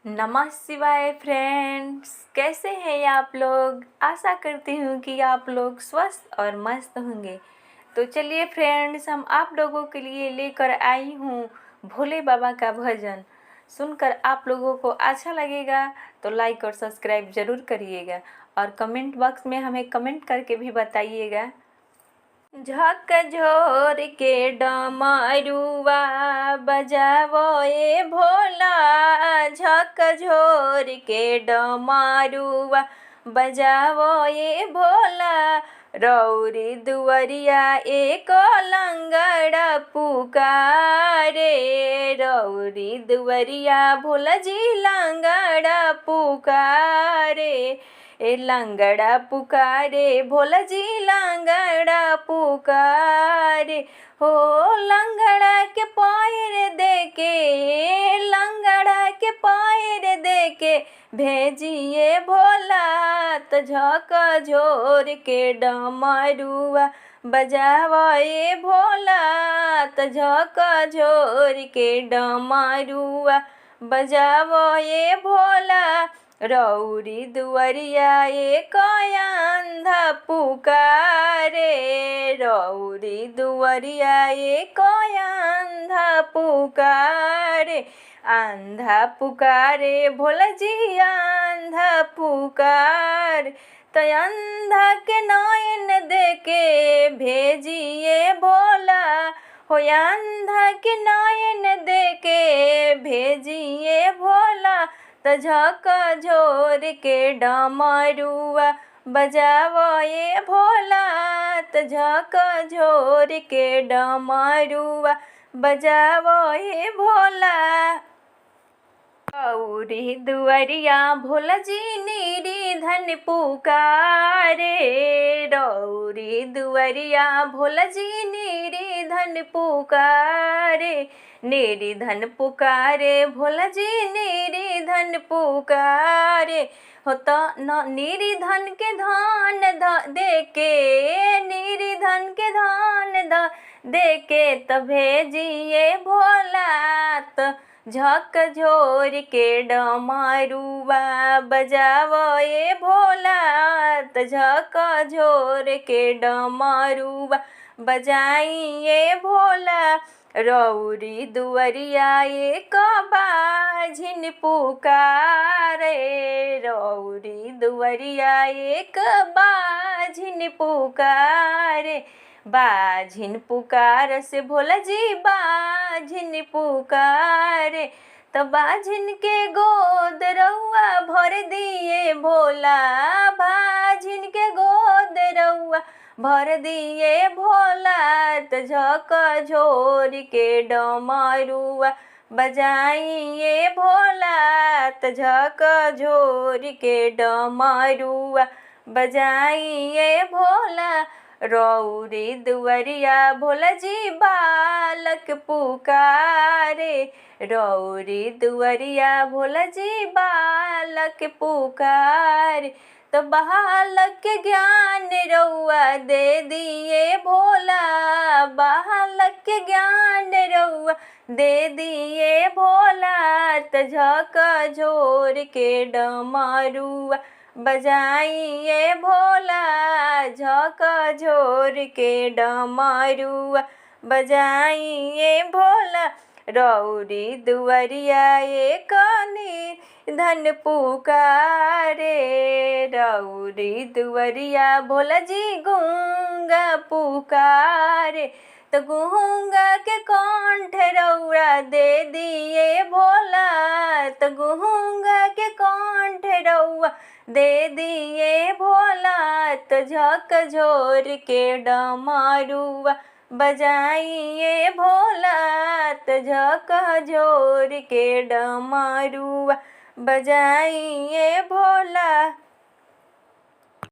नमः शिवाय फ्रेंड्स, कैसे हैं आप लोग। आशा करती हूँ कि आप लोग स्वस्थ और मस्त होंगे। तो चलिए फ्रेंड्स, हम आप लोगों के लिए लेकर आई हूँ भोले बाबा का भजन। सुनकर आप लोगों को अच्छा लगेगा तो लाइक और सब्सक्राइब ज़रूर करिएगा और कमेंट बॉक्स में हमें कमेंट करके भी बताइएगा। झकझोर के डमरुआ बजावो ए भोला, झकझोर के डमरुआ बजावो ए भोला। रौरी दुवरिया एक लंगड़ा पुकारे, रौरी दुवरिया भोला जी लंगड़ा पुकारे। ए लंगड़ा पुकारे भोला जी लंगड़ा पुकारे। हो लंगड़ा के पैर देके, लंगड़ा के पैर देके भेजिए भोला। तो झकझोर के डमरुआ बजावे भोला, तो झकझोर के डमरुआ बजावे भोला। रौरी दुवरिया एक अंधा पुकारे, रौरी दुवरिया एक अंधा पुकारे। अंधा पुकारे भोला जी अंधा पुकार, तो अंधा के नयन देके भेजिए भोला। हो अंधा के नयन देके भेजिए भोला। तो झकझोर के डमरुआ बजावो ए भोला, तो झकझोर के डमरुआ बजावो ए भोला। रौरी दुवरिया भोला जी निर्धन पुकारे, रौरी दुवरिया भोला जी निर्धन पुकारे। निर्धन पुकारे भोला जी निर्धन पुकारे। हो तो निर्धन के धान देके, निर्धन के धान देके तो भेजिए भोला। तो झकझोर के डमरुआ बजावो ए भोला, तो झकझोर के डमरुआ बजाइए भोला। रौरी दुवरिया एक बाझिन पुकारे, रौरी दुवरिया एक बाझिन पुकारे। बाझिन पुकार से भोला जी बाझिन पुकारे। तो बाझिन के गोद रउआ भर दिए भोला, बाझिन के गोद रउआ भर दिए भोला। तो झकझोर के डमरुआ बजाइए भोला, तो झकझोर के डमरुआ बजाइए भोला। रौरी दुवरिया भोला जी बालक पुकारे, रौरी दुवरिया भोला जी बालक पुकारे। तो बालक के ज्ञान रउआ दे दिए भोला, बालक के ज्ञान रउआ दे दिए भोला। तो झकझोर के डमरुआ बजाइए भोला, झकझोर के डमरुआ बजाइए भोला। रौरी दुवरिया एक निर्धन पुकारे, रौरी दुवरिया भोला जी गूंगा पुकारे। तो गूंगा के कंठ रउआ दे दिए भोला, तो गूंगा के कंठ रउआ दे दिए भोला। तो झकझोर के डमरुआ बजाइए भोला, तो झकझोर के डमरुआ बजाइए भोला।